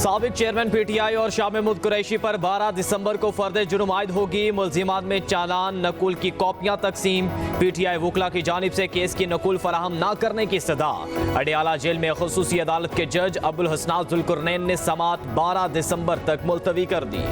साबिक chairman PTI और शाह महमूद कुरैशी पर 12 दिसंबर को फर्द जुर्म आयद होगी। मुल्जिमात में चालान नकुल की कॉपियां तकसीम। पीटीआई वकला की जानिब से केस की नकुल फराहम न करने की सदा। अडियाला जेल में खुसूसी अदालत के जज अबुल हसनात जुल्कुरनैन ने समात 12 दिसंबर तक मुलतवी कर दी।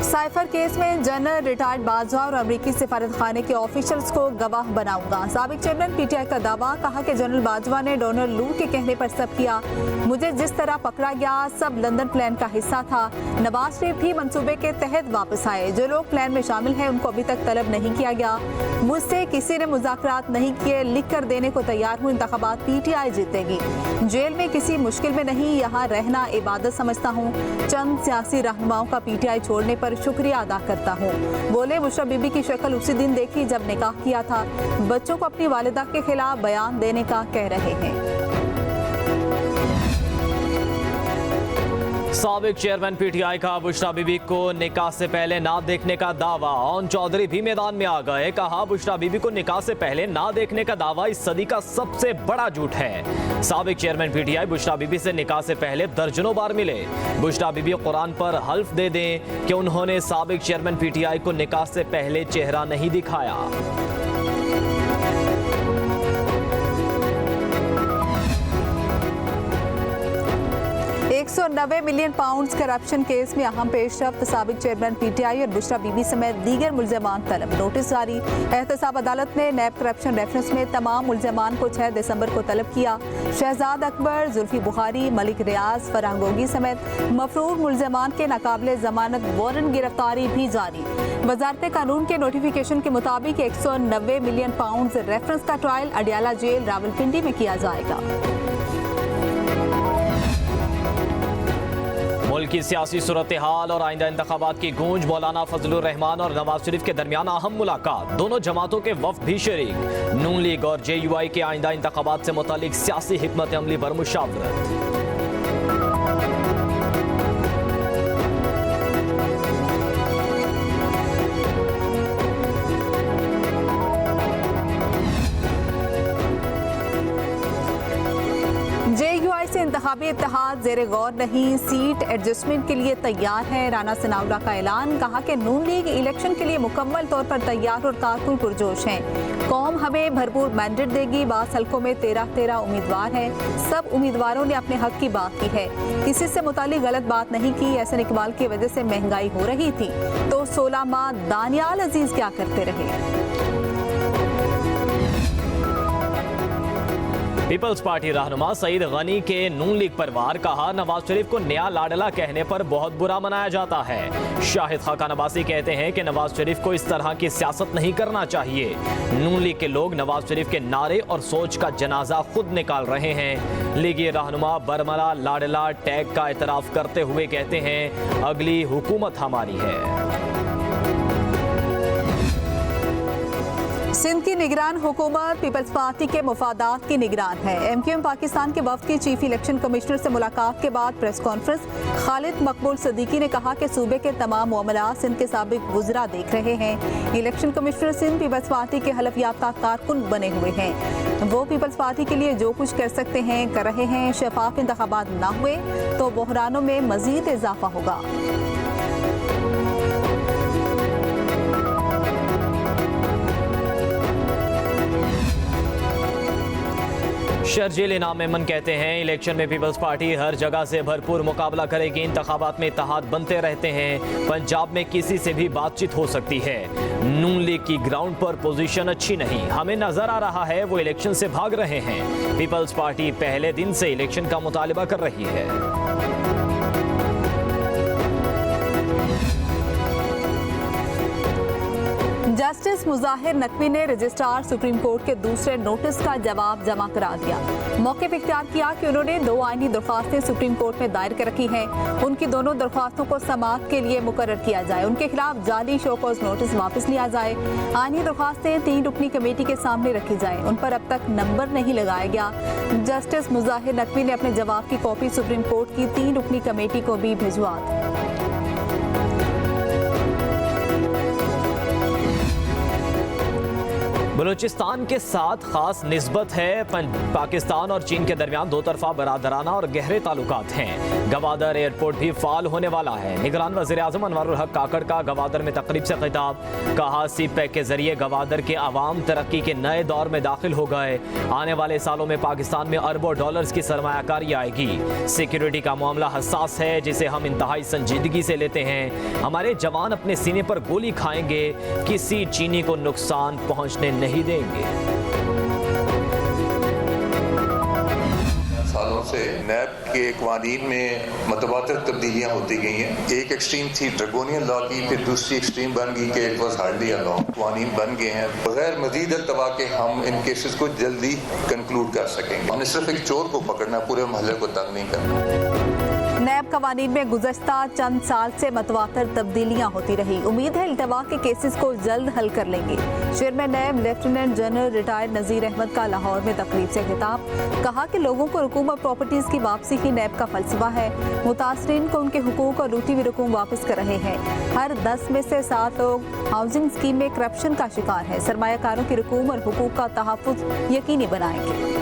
साइफर केस में जनरल रिटायर्ड बाजवा और अमरीकी सिफारत खाने के ऑफिशियल्स को गवाह बनाऊंगा। साबिक चेयरमैन पीटीआई का दावा, कहा कि जनरल बाजवा ने डोनाल्ड लू के कहने पर सब किया। मुझे जिस तरह पकड़ा गया सब लंदन प्लान का हिस्सा था। नवाज शरीफ भी मंसूबे के तहत वापस आए। जो लोग प्लान में शामिल हैं उनको अभी तक तलब नहीं किया गया। मुझसे किसी ने मुज़ाकरात नहीं किए, लिख कर देने को तैयार हूँ। इंतखाबात पीटीआई जीतेगी। जेल में किसी मुश्किल में नहीं, यहाँ रहना इबादत समझता हूँ। चंद सियासी रहनुमाओं का पीटीआई छोड़ने पर शुक्रिया अदा करता हूँ। बोले, बुशरा बीबी की शक्ल उसी दिन देखी जब निकाह किया था। बच्चों को अपनी वालिदा के खिलाफ बयान देने का कह रहे हैं। साबिक चेयरमैन पीटीआई का बुशरा बीबी को निकाह से पहले ना देखने का दावा। ओन चौधरी भी मैदान में आ गए। कहा, बुशरा बीबी को निकाह से पहले ना देखने का दावा इस सदी का सबसे बड़ा झूठ है। साबिक चेयरमैन पीटीआई बुशरा बीबी से निकाह से पहले दर्जनों बार मिले। बुशरा बीबी कुरान पर हल्फ दे दें कि उन्होंने साबिक चेयरमैन पीटीआई को निकाह से पहले चेहरा नहीं दिखाया। 190 मिलियन पाउंड्स करप्शन केस में अहम पेशरफ्त। साबिक चेयरमैन पीटीआई और बुशरा बीबी समेत दीगर मुल्ज़िमान तलब। नोटिस जारी। एहतसाब अदालत ने नैब करप्शन रेफरेंस में तमाम मुल्ज़िमान को 6 दिसंबर को तलब किया। शहजाद अकबर, जुल्फी बुखारी, मलिक रियाज, फराह गोगी समेत मफरूर मुल्ज़िमान के नाकाबिले जमानत वारंट गिरफ्तारी भी जारी। वजारत कानून के नोटिफिकेशन के मुताबिक 190 मिलियन पाउंड रेफरेंस का ट्रायल अडियाला जेल रावलपिंडी में किया जाएगा। मुल्क की सियासी सूरत हाल और आइंदा इंतखाबात की गूंज। मौलाना फजलुर रहमान और नवाज शरीफ के दरमियान अहम मुलाकात। दोनों जमातों के वफ्द भी शरीक। नून लीग और JUI के आइंदा इंतखाबात से मुतालिक सियासी हिकमत अमली पर मुशावरत। JUI से इंतखाबी इत्तेहाद जेरे गौर नहीं, सीट एडजस्टमेंट के लिए तैयार है। राना सनाउल्लाह का ऐलान। कहा कि नून लीग इलेक्शन के लिए मुकम्मल तौर पर तैयार और कारकुन पुरजोश हैं। कौम हमें भरपूर मैंडेट देगी। 12 हल्कों में 13 उम्मीदवार हैं। सब उम्मीदवारों ने अपने हक की बात की है, किसी से मुतालिक गलत बात नहीं की। एहसन इकबाल की वजह से महंगाई हो रही थी तो 16 माह दानियाल अजीज क्या करते रहे। पीपल्स पार्टी रहनुमा सईद गनी के नून लीग पर वार। कहा, नवाज शरीफ को नया लाडला कहने पर बहुत बुरा मनाया जाता है। शाहिद खाका नवासी कहते हैं कि नवाज शरीफ को इस तरह की सियासत नहीं करना चाहिए। नून लीग के लोग नवाज शरीफ के नारे और सोच का जनाजा खुद निकाल रहे हैं। लीगी रहनुमा बरमला लाडला टैग का एतराफ करते हुए कहते हैं, अगली हुकूमत हमारी है। सिंध की निगरान हुकूमत पीपल्स पार्टी के मुफादात की निगरान है। MQM पाकिस्तान के वफ्द की चीफ इलेक्शन कमिश्नर से मुलाकात के बाद प्रेस कॉन्फ्रेंस। खालिद मकबूल सदीकी ने कहा कि सूबे के तमाम मामला सिंध के साबिक वुज़रा देख रहे हैं। इलेक्शन कमिश्नर सिंध पीपल्स पार्टी के हलफ याफ्ता कारकुन बने हुए हैं। वो पीपल्स पार्टी के लिए जो कुछ कर सकते हैं कर रहे हैं। शफाफ इंतखाबात न हुए तो बहरानों में मजीद इजाफा होगा। शर्जील इनाम मेमन कहते हैं, इलेक्शन में पीपल्स पार्टी हर जगह से भरपूर मुकाबला करेगी। इंतखाबात में इत्तेहाद बनते रहते हैं। पंजाब में किसी से भी बातचीत हो सकती है। नून लीग की ग्राउंड पर पोजीशन अच्छी नहीं। हमें नजर आ रहा है वो इलेक्शन से भाग रहे हैं। पीपल्स पार्टी पहले दिन से इलेक्शन का मुतालिबा कर रही है। जस्टिस मुजाहिर नकवी ने रजिस्ट्रार सुप्रीम कोर्ट के दूसरे नोटिस का जवाब जमा करा दिया। मौके पर इख्तियार किया कि उन्होंने 2 आईनी दरख्वास्तें सुप्रीम कोर्ट में दायर कर रखी हैं। उनकी दोनों दरख्वास्तों को समाअत के लिए मुकर्रर किया जाए। उनके खिलाफ जाली शोकॉज नोटिस वापस लिया जाए। आईनी दरख्वास्तें 3 रुकनी कमेटी के सामने रखी जाए। उन पर अब तक नंबर नहीं लगाया गया। जस्टिस मुजाहिर नकवी ने अपने जवाब की कॉपी सुप्रीम कोर्ट की 3 रुकनी कमेटी को भी भिजवा दी। बलूचिस्तान के साथ खास निस्बत है। पाकिस्तान और चीन के दरमियान दो तरफा बरादराना और गहरे ताल्लुकात हैं। गवादर एयरपोर्ट भी फाल होने वाला है। निगरान वज़ीर आज़म अनवरुल हक काकड़ का गवादर में तकरीब से खिताब। कहा सीपैक के जरिए गवादर के अवाम तरक्की के नए दौर में दाखिल हो गए। आने वाले सालों में पाकिस्तान में अरबों डॉलर्स की सरमायाकारी आएगी। सिक्योरिटी का मामला हसास है जिसे हम इंतहाई संजीदगी से लेते हैं। हमारे जवान अपने सीने पर गोली खाएंगे, किसी चीनी को नुकसान पहुंचने नहीं देंगे। सालों से नैब के कवानीन में मतवातर तब्दीलियाँ होती गई हैं। एक एक्सट्रीम थी ड्रैकोनियन लॉ की, फिर दूसरी एक्सट्रीम बन गई कि it was hardly a law. कवानीन बन गए हैं बगैर मजीद अल्तवा के हम इन केसेस को जल्दी कंक्लूड कर सकेंगे। हमने सिर्फ एक चोर को पकड़ना, पूरे मोहल्ले को तंग नहीं करना। नैब कवानीन में गुज़श्ता चंद साल से मतवातर तब्दीलियां होती रही। उम्मीद है इल्तवा के केसेस को जल्द हल कर लेंगे। चेयरमैन नैब लेफ्टिनेंट जनरल रिटायर्ड नज़ीर अहमद का लाहौर में तकरीब से खिताब। कहा कि लोगों को रकूम और प्रॉपर्टीज़ की वापसी ही नैब का फलसफा है। मुतासरीन को उनके हुकूक और लूटी हुई रकूम वापस कर रहे हैं। हर 10 में से 7 लोग हाउसिंग स्कीम में करप्शन का शिकार है। सरमायाकारों की रकूम और हुकूक का तहफ़्फ़ुज़ यकीनी बनाएंगे।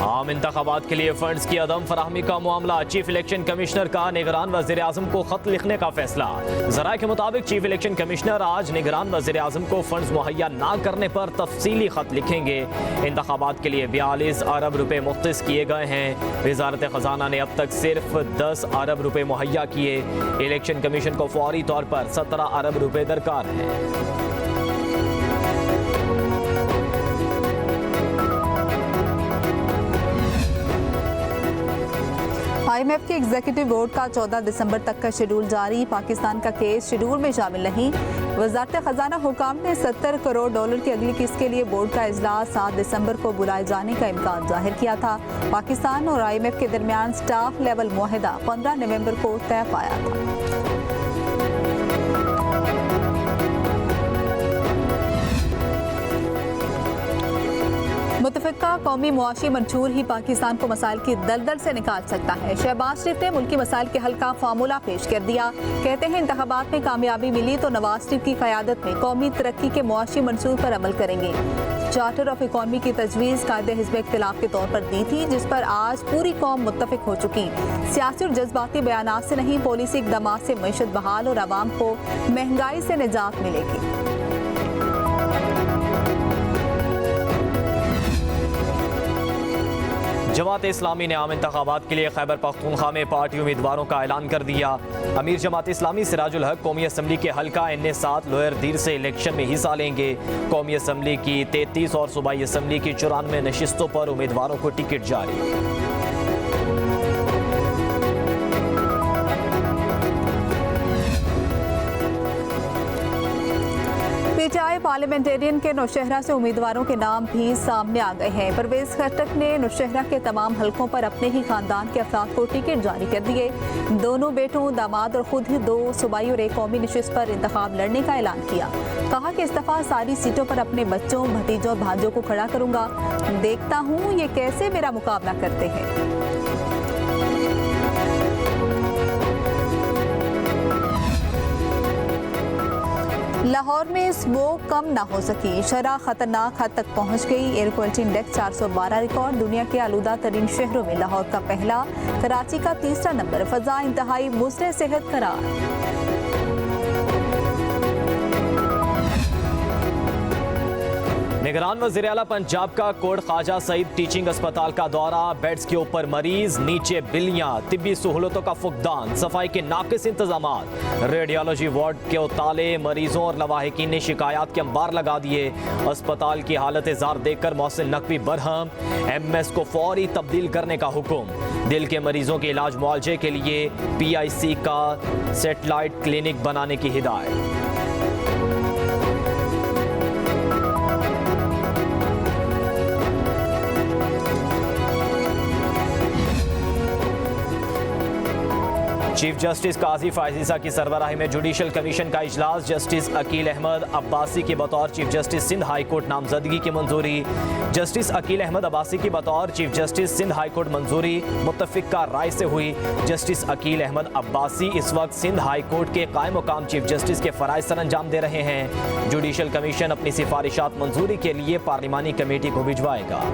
आम इंतखाबात के लिए फंड्स की अदम फराहमी का मामला। चीफ इलेक्शन कमिश्नर का निगरान वज़ीर आज़म को खत लिखने का फैसला। ज़राए के मुताबिक चीफ इलेक्शन कमिश्नर आज निगरान वज़ीर आज़म को फंड्स मुहैया ना करने पर तफसीली खत लिखेंगे। इंतखाबात के लिए 42 अरब रुपए मुख्तस किए गए हैं। वजारत ख़जाना ने अब तक सिर्फ 10 अरब रुपए मुहैया किए। इलेक्शन कमीशन को फौरी तौर पर 17 अरब रुपए दरकार हैं। IMF के एग्जीक्यूटिव बोर्ड का 14 दिसंबर तक का शेड्यूल जारी। पाकिस्तान का केस शेड्यूल में शामिल नहीं। वजारत खजाना हुकाम ने 70 करोड़ डॉलर की अगली किस्त के लिए बोर्ड का इजलास 7 दिसंबर को बुलाए जाने का इम्कान जाहिर किया था। पाकिस्तान और IMF के दरमियान स्टाफ लेवल मुआहदा 15 नवंबर को तय पाया था। मुतफ़िका कौमी मुआशी मंशूर ही पाकिस्तान को मसाइल की दलदल से निकाल सकता है। शहबाज शरीफ ने मुल्की मसाइल के हल का फार्मूला पेश कर दिया। कहते हैं इंतखाबात में कामयाबी मिली तो नवाज शरीफ की क़यादत में कौमी तरक्की के मुआशी मंशूर पर अमल करेंगे। चार्टर ऑफ इकॉनमी की तजवीज़ कायदे हिज़्ब इख्तिलाफ के तौर पर दी थी, जिस पर आज पूरी कौम मुत्तफ़िक हो चुकी। सियासी और जज्बाती बयानात से नहीं, पॉलिसी इक़दामात से मईशत बहाल और आवाम को महंगाई से निजात मिलेगी। जमात इस्लामी ने आम इंतखाबात के लिए खैबर पख्तूनख्वा में पार्टी उम्मीदवारों का ऐलान कर दिया। अमीर जमात इस्लामी सिराजुल हक कौमी असम्बली के हल्का NA-7 लोअर दीर से इलेक्शन में हिस्सा लेंगे। कौमी असम्बली की 33 और सूबाई असम्बली की 94 नशिस्तों पर उम्मीदवारों को टिकट जारी। PTI पार्लियामेंटेरियन के नौशहरा से उम्मीदवारों के नाम भी सामने आ गए हैं। परवेज खट्टक ने नौशहरा के तमाम हलकों पर अपने ही खानदान के अफराद को टिकट जारी कर दिए। दोनों बेटों, दामाद और खुद ही 2 सूबाई और 1 कौमी नशिस्त पर इंतखाब लड़ने का ऐलान किया। कहा कि इस दफा सारी सीटों पर अपने बच्चों, भतीजों और भांजों को खड़ा करूंगा। देखता हूँ ये कैसे मेरा मुकाबला करते हैं। लाहौर में स्मोक कम ना हो सकी, शरह खतरनाक हद तक पहुंच गई। Air quality index 412 record. दुनिया के आलूदा तरीन शहरों में लाहौर का पहला, कराची का 3रा नंबर। फजा इंतहाई मुज़र सेहत करार। निगरान वज़ीर आला पंजाब का कोट ख्वाजा सईद टीचिंग अस्पताल का दौरा। बेड्स के ऊपर मरीज, नीचे बिल्लियां, तिब्बी सहूलतों का फुकदान, सफाई के नाकिस इंतजामात। रेडियोलॉजी वार्ड के ताले, मरीजों और लवाहिकीन ने शिकायत के अंबार लगा दिए। अस्पताल की हालत जार देखकर मोहसिन नकवी बरहम। MS को फौरी तब्दील करने का हुक्म। दिल के मरीजों के इलाज मुआवजे के लिए PIC का सेटेलाइट क्लिनिक बनाने की हिदायत। चीफ जस्टिस काजी फायजीसा की सरबराही में जुडिशल कमीशन का इजलास। जस्टिस अकील अहमद अब्बासी की बतौर chief justice Sindh high court नामजदगी की मंजूरी। जस्टिस अकील अहमद अब्बासी की बतौर chief justice Sindh high court मंजूरी मुत्तफिका राय से हुई। जस्टिस अकील अहमद अब्बासी इस वक्त सिंध हाई कोर्ट के कायम मुकाम चीफ जस्टिस के फराइज सर अंजाम दे रहे हैं। जुडिशल कमीशन अपनी सिफारिशात मंजूरी के लिए पार्लिमानी कमेटी को भिजवाएगा।